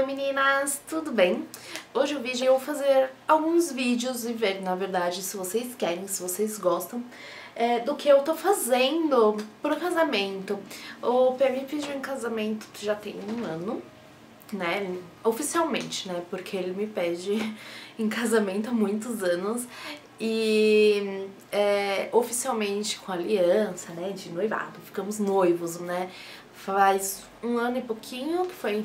Oi meninas, tudo bem? Hoje o vídeo eu vou fazer alguns vídeos e ver, na verdade, se vocês querem, se vocês gostam do que eu tô fazendo pro casamento. O Pê me pediu em casamento já tem um ano, né, oficialmente, né, porque ele me pede em casamento há muitos anos e oficialmente com aliança, né, de noivado, ficamos noivos, né, faz um ano e pouquinho, que foi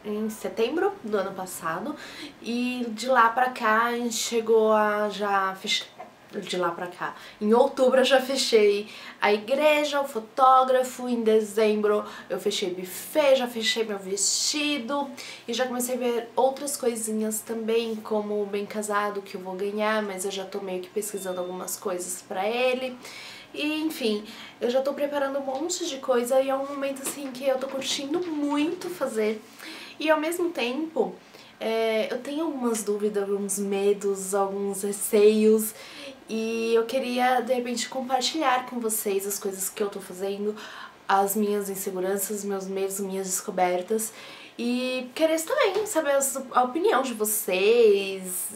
em setembro do ano passado, e de lá pra cá a gente chegou a já fechar. De lá pra cá. Em outubro eu já fechei a igreja, o fotógrafo, em dezembro eu fechei buffet, já fechei meu vestido e já comecei a ver outras coisinhas também, como o bem casado que eu vou ganhar, mas eu já tô meio que pesquisando algumas coisas pra ele. E enfim, eu já tô preparando um monte de coisa e é um momento assim que eu tô curtindo muito fazer. E ao mesmo tempo, eu tenho algumas dúvidas, alguns medos, alguns receios e eu queria de repente compartilhar com vocês as coisas que eu tô fazendo, as minhas inseguranças, meus medos, minhas descobertas e querer também saber a opinião de vocês,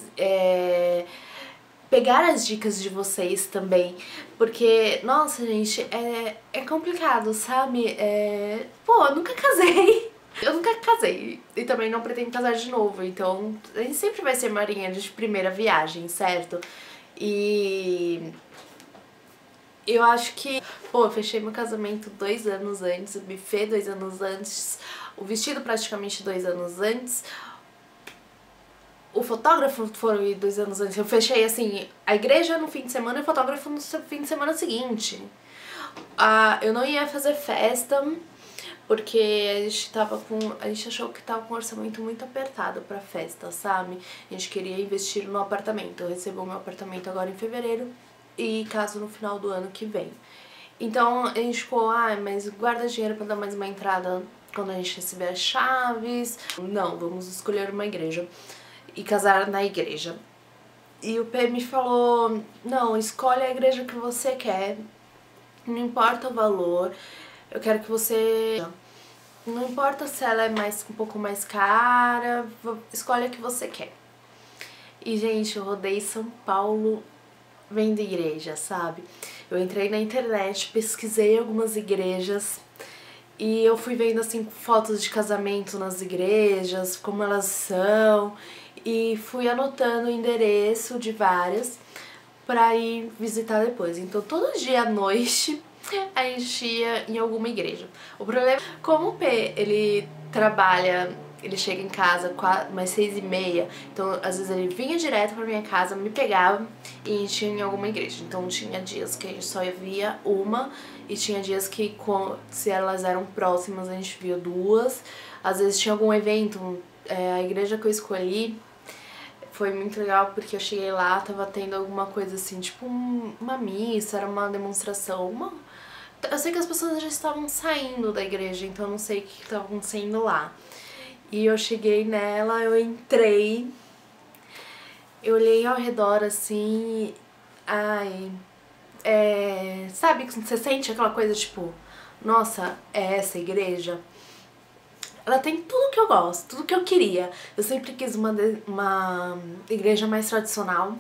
pegar as dicas de vocês também, porque, nossa gente, é complicado, sabe? Pô, eu nunca casei. Eu nunca casei e também não pretendo casar de novo, então a gente sempre vai ser marinha de primeira viagem, certo? E eu acho que, pô, eu fechei meu casamento 2 anos antes, o buffet 2 anos antes, o vestido praticamente 2 anos antes, o fotógrafo foi 2 anos antes. Eu fechei assim, a igreja no fim de semana e o fotógrafo no fim de semana seguinte. Eu não ia fazer festa porque a gente achou que tava com um orçamento muito apertado pra festa, sabe? A gente queria investir no apartamento. Eu recebo o meu apartamento agora em fevereiro e caso no final do ano que vem. Então a gente ficou, mas guarda dinheiro pra dar mais uma entrada quando a gente receber as chaves. Não, vamos escolher uma igreja e casar na igreja. E o P me falou, não, escolhe a igreja que você quer, não importa o valor, eu quero que você... Não importa se ela é um pouco mais cara, escolhe a que você quer. E gente, eu rodei São Paulo vendo igreja, sabe? Eu entrei na internet, pesquisei algumas igrejas e eu fui vendo assim fotos de casamento nas igrejas, como elas são, e fui anotando o endereço de várias pra ir visitar depois. Então todo dia à noite a gente ia em alguma igreja. O problema é como o P, ele trabalha, ele chega em casa umas 6h30, então às vezes ele vinha direto pra minha casa, me pegava e a gente ia em alguma igreja. Então tinha dias que a gente só via uma e tinha dias que, se elas eram próximas, a gente via duas. Às vezes tinha algum evento, a igreja que eu escolhi foi muito legal porque eu cheguei lá, tava tendo alguma coisa assim, tipo uma missa, era uma demonstração, eu sei que as pessoas já estavam saindo da igreja, então eu não sei o que estava acontecendo lá. E eu cheguei nela, eu entrei, eu olhei ao redor assim, sabe que você sente aquela coisa tipo, nossa, é essa igreja? Ela tem tudo que eu gosto, tudo que eu queria. Eu sempre quis uma igreja mais tradicional,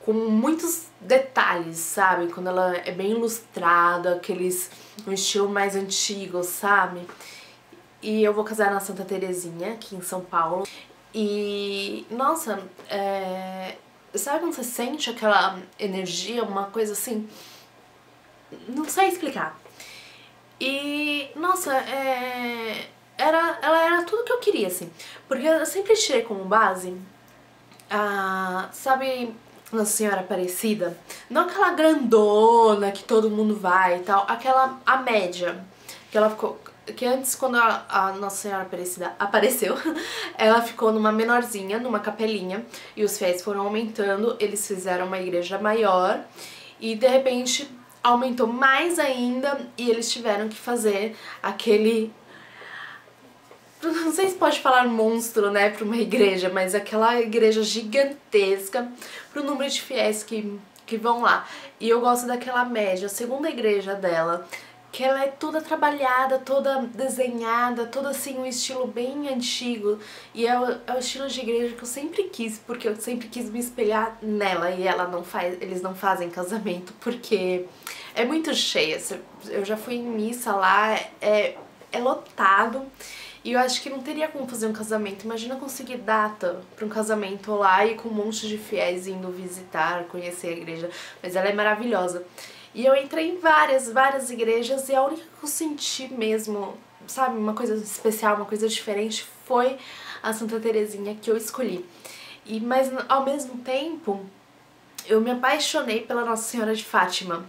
com muitos detalhes, sabe? Quando ela é bem ilustrada, um estilo mais antigo, sabe? E eu vou casar na Santa Terezinha, aqui em São Paulo. E, nossa, sabe quando você sente aquela energia, uma coisa assim? Não sei explicar. E, nossa, ela era tudo que eu queria, assim. Porque eu sempre tirei como base, sabe, Nossa Senhora Aparecida? Não aquela grandona que todo mundo vai e tal, a média. Que antes, quando a Nossa Senhora Aparecida apareceu, ela ficou numa menorzinha, numa capelinha, e os fiéis foram aumentando, eles fizeram uma igreja maior, e de repente aumentou mais ainda, e eles tiveram que fazer aquele... Não sei se pode falar monstro, né, pra uma igreja, mas aquela igreja gigantesca pro número de fiéis que vão lá. E eu gosto daquela média, a segunda igreja dela, que ela é toda trabalhada, toda desenhada, toda assim, um estilo bem antigo. E é o estilo de igreja que eu sempre quis, porque eu sempre quis me espelhar nela e eles não fazem casamento, porque é muito cheia. Eu já fui em missa lá, é lotado. E eu acho que não teria como fazer um casamento. Imagina conseguir data para um casamento lá e com um monte de fiéis indo visitar, conhecer a igreja. Mas ela é maravilhosa. E eu entrei em várias igrejas e a única que eu senti mesmo, sabe, uma coisa especial, uma coisa diferente foi a Santa Terezinha que eu escolhi. Mas ao mesmo tempo, eu me apaixonei pela Nossa Senhora de Fátima,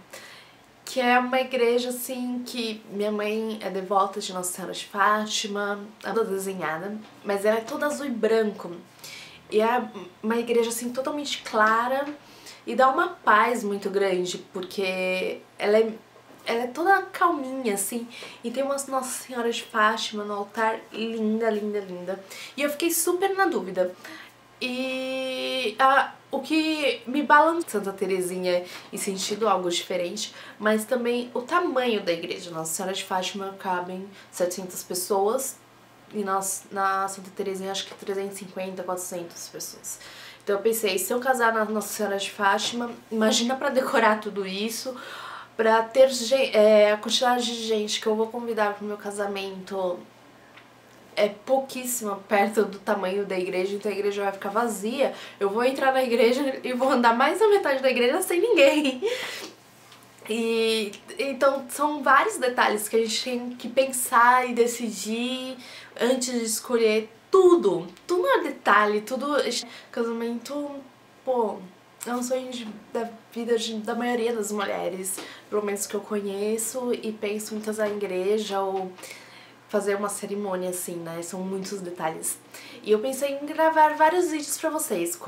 que é uma igreja assim que minha mãe é devota de Nossa Senhora de Fátima, é toda desenhada, mas ela é toda azul e branco. E é uma igreja assim totalmente clara e dá uma paz muito grande, porque ela é toda calminha, assim, e tem uma Nossa Senhora de Fátima no altar linda, linda, linda. E eu fiquei super na dúvida. E o que me balança Santa Terezinha em sentido algo diferente, mas também o tamanho da igreja. Nossa Senhora de Fátima cabem 700 pessoas e na Santa Terezinha acho que 350, 400 pessoas. Então eu pensei, se eu casar na Nossa Senhora de Fátima, imagina pra decorar tudo isso, pra ter a quantidade de gente que eu vou convidar pro meu casamento é pouquíssima perto do tamanho da igreja, então a igreja vai ficar vazia. Eu vou entrar na igreja e vou andar mais da metade da igreja sem ninguém. E então são vários detalhes que a gente tem que pensar e decidir antes de escolher tudo. Tudo é detalhe, tudo. Casamento, pô, é um sonho da vida da maioria das mulheres, pelo menos que eu conheço, e penso em casar em igreja ou fazer uma cerimônia assim, né? São muitos detalhes. E eu pensei em gravar vários vídeos pra vocês,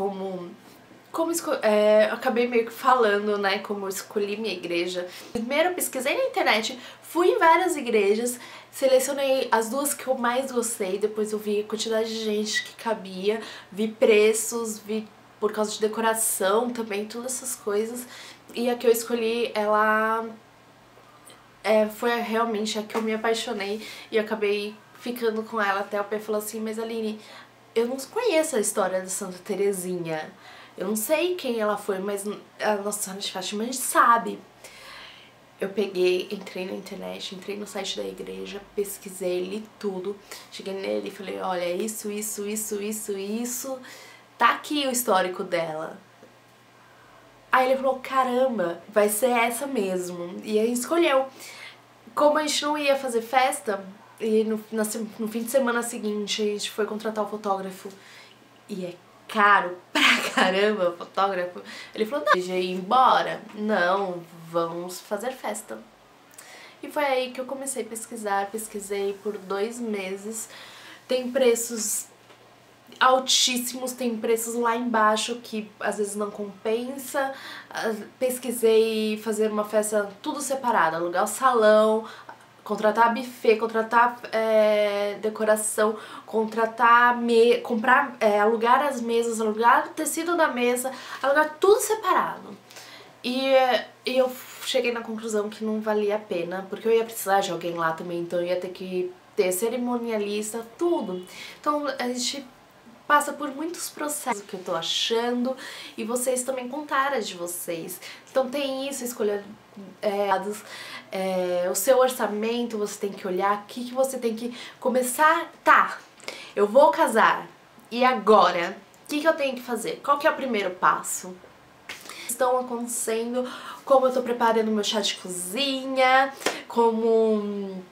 acabei meio que falando, né, como eu escolhi minha igreja. Primeiro eu pesquisei na internet, fui em várias igrejas, selecionei as duas que eu mais gostei, depois eu vi a quantidade de gente que cabia, vi preços, vi por causa de decoração também, todas essas coisas. E a que eu escolhi, ela foi realmente a que eu me apaixonei e acabei ficando com ela até o pé. Falou assim, mas Aline, eu não conheço a história da Santa Terezinha. Eu não sei quem ela foi, mas a Nossa Senhora de Fátima a gente sabe. Eu peguei, entrei na internet, entrei no site da igreja, pesquisei, li tudo. Cheguei nele e falei, olha, isso, tá aqui o histórico dela. Aí ele falou, caramba, vai ser essa mesmo. E aí escolheu. Como a gente não ia fazer festa, e no fim de semana seguinte a gente foi contratar o fotógrafo, e é caro pra caramba o fotógrafo, ele falou, não, já ir embora? Não, vamos fazer festa. E foi aí que eu comecei a pesquisar, pesquisei por 2 meses, tem preços altíssimos, tem preços lá embaixo que às vezes não compensa. Pesquisei fazer uma festa tudo separado, alugar o salão, contratar buffet, contratar decoração, alugar as mesas, alugar o tecido da mesa, alugar tudo separado. E eu cheguei na conclusão que não valia a pena, porque eu ia precisar de alguém lá também, então eu ia ter que ter cerimonialista, tudo. Então a gente passa por muitos processos que eu tô achando, e vocês também contaram de vocês. Então tem isso, escolher o seu orçamento, você tem que olhar o que você tem que começar. Tá, eu vou casar, e agora? O que eu tenho que fazer? Qual que é o primeiro passo? Estão acontecendo, como eu tô preparando meu chá de cozinha, como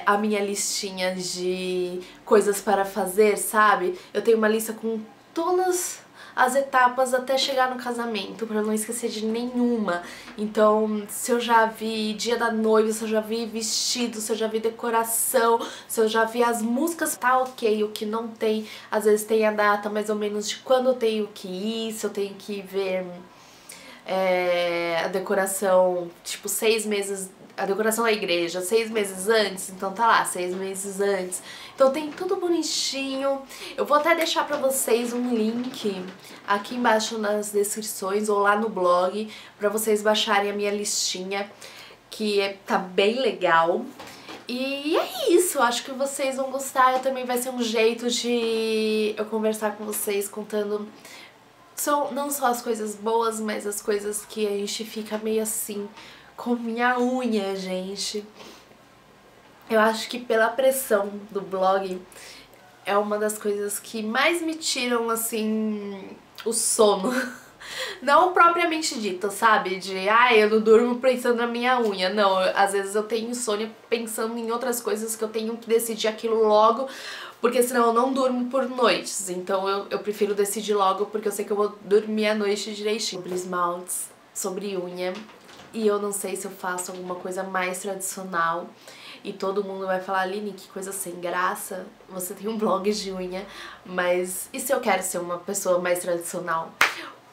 a minha listinha de coisas para fazer, sabe? Eu tenho uma lista com todas as etapas até chegar no casamento, pra não esquecer de nenhuma. Então, se eu já vi dia da noiva, se eu já vi vestido, se eu já vi decoração, se eu já vi as músicas, tá ok, o que não tem, às vezes tem a data mais ou menos de quando eu tenho que ir, se eu tenho que ver a decoração, tipo 6 meses, a decoração da igreja 6 meses antes, então tá lá, 6 meses antes. Então tem tudo bonitinho. Eu vou até deixar pra vocês um link aqui embaixo nas descrições ou lá no blog pra vocês baixarem a minha listinha, que tá bem legal. E é isso, acho que vocês vão gostar. Também vai ser um jeito de eu conversar com vocês, contando não só as coisas boas, mas as coisas que a gente fica meio assim com minha unha, gente. Eu acho que pela pressão do blog é uma das coisas que mais me tiram, assim, o sono. Não propriamente dito, sabe? De, eu não durmo pensando na minha unha. Não, às vezes eu tenho insônia pensando em outras coisas que eu tenho que decidir aquilo logo, porque senão eu não durmo por noites. Então eu prefiro decidir logo, porque eu sei que eu vou dormir à noite direitinho. Sobre esmaltes, sobre unha. E eu não sei se eu faço alguma coisa mais tradicional. E todo mundo vai falar, Aline, que coisa sem graça, você tem um blog de unha, mas e se eu quero ser uma pessoa mais tradicional?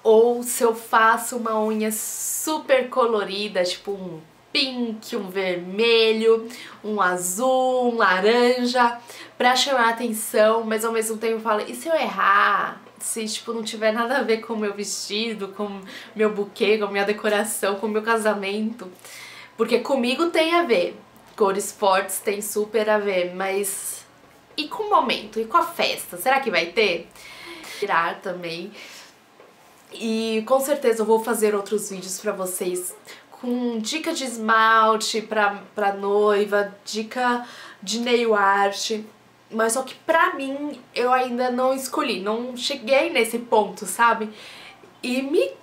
Ou se eu faço uma unha super colorida, tipo um pink, um vermelho, um azul, um laranja, pra chamar a atenção, mas ao mesmo tempo eu falo, e se eu errar? Se, tipo, não tiver nada a ver com o meu vestido, com meu buquê, com a minha decoração, com o meu casamento? Porque comigo tem a ver. Cores fortes tem super a ver, mas e com o momento? E com a festa? Será que vai ter? Tirar também. E com certeza eu vou fazer outros vídeos pra vocês com dica de esmalte pra noiva, dica de nail art. Mas só que pra mim eu ainda não escolhi, não cheguei nesse ponto, sabe? E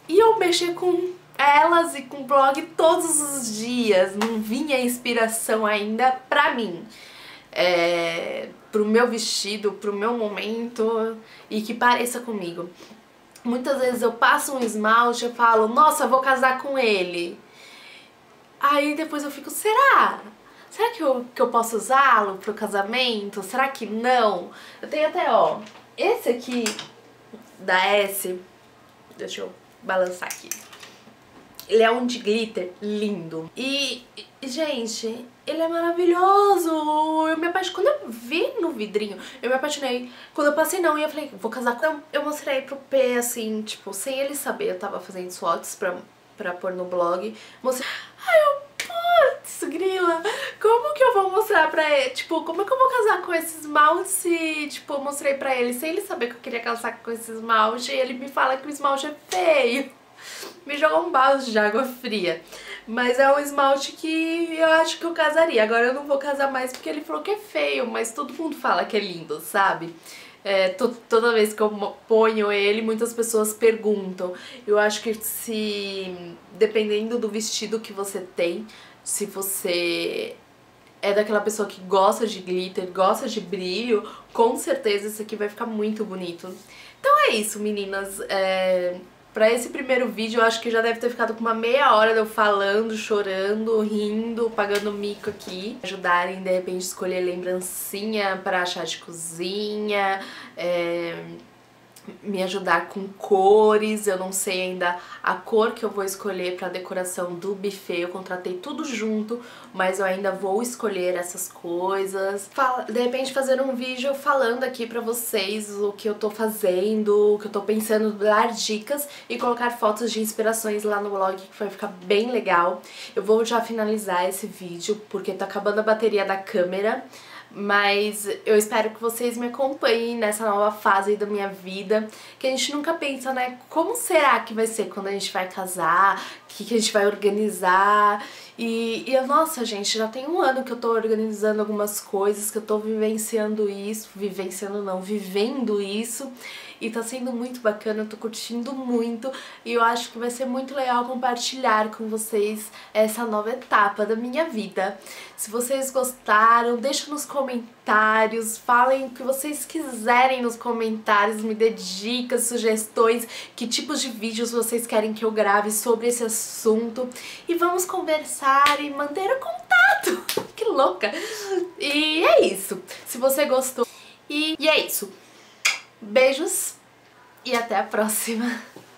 eu mexer com elas e com o blog todos os dias, não vinha inspiração ainda pra mim, pro meu vestido, pro meu momento e que pareça comigo. Muitas vezes eu passo um esmalte e falo, nossa, eu vou casar com ele. Aí depois eu fico, será? Será que eu posso usá-lo pro casamento? Será que não? Eu tenho até, ó, esse aqui da S, deixa eu balançar aqui. Ele é um de glitter lindo. E gente, ele é maravilhoso. Quando eu vi no vidrinho, eu me apaixonei. Quando eu passei na unha, eu falei, vou casar com ele. Então, eu mostrei pro P, assim, tipo, sem ele saber. Eu tava fazendo swatches pra pôr no blog. Mostrei. Putz, grila, como que eu vou mostrar pra ele? Tipo, como é que eu vou casar com esse esmalte se, tipo, eu mostrei pra ele sem ele saber que eu queria casar com esse esmalte e ele me fala que o esmalte é feio. Me jogou um balde de água fria. Mas é um esmalte que eu acho que eu casaria. Agora eu não vou casar mais porque ele falou que é feio, mas todo mundo fala que é lindo, sabe? Toda vez que eu ponho ele, muitas pessoas perguntam. Eu acho que dependendo do vestido que você tem, se você é daquela pessoa que gosta de glitter, gosta de brilho, com certeza esse aqui vai ficar muito bonito. Então é isso, meninas. Pra esse primeiro vídeo eu acho que já deve ter ficado com uma meia hora de eu falando, chorando, rindo, pagando mico aqui. Ajudarem de repente a escolher lembrancinha pra chá de cozinha, me ajudar com cores. Eu não sei ainda a cor que eu vou escolher pra decoração do buffet, eu contratei tudo junto, mas eu ainda vou escolher essas coisas. De repente fazer um vídeo falando aqui pra vocês o que eu tô fazendo, o que eu tô pensando, dar dicas e colocar fotos de inspirações lá no blog, que vai ficar bem legal. Eu vou já finalizar esse vídeo porque tá acabando a bateria da câmera. Mas eu espero que vocês me acompanhem nessa nova fase da minha vida, que a gente nunca pensa, né, como será que vai ser quando a gente vai casar, o que a gente vai organizar. Nossa, gente, já tem um ano que eu tô organizando algumas coisas, que eu tô vivendo isso, e tá sendo muito bacana, eu tô curtindo muito, e eu acho que vai ser muito legal compartilhar com vocês essa nova etapa da minha vida. Se vocês gostaram, deixa nos comentários, falem o que vocês quiserem nos comentários, me dê dicas, sugestões, que tipos de vídeos vocês querem que eu grave sobre esse assunto, e vamos conversar e manter o contato. Que louca! E é isso. Se você gostou. E é isso. Beijos e até a próxima.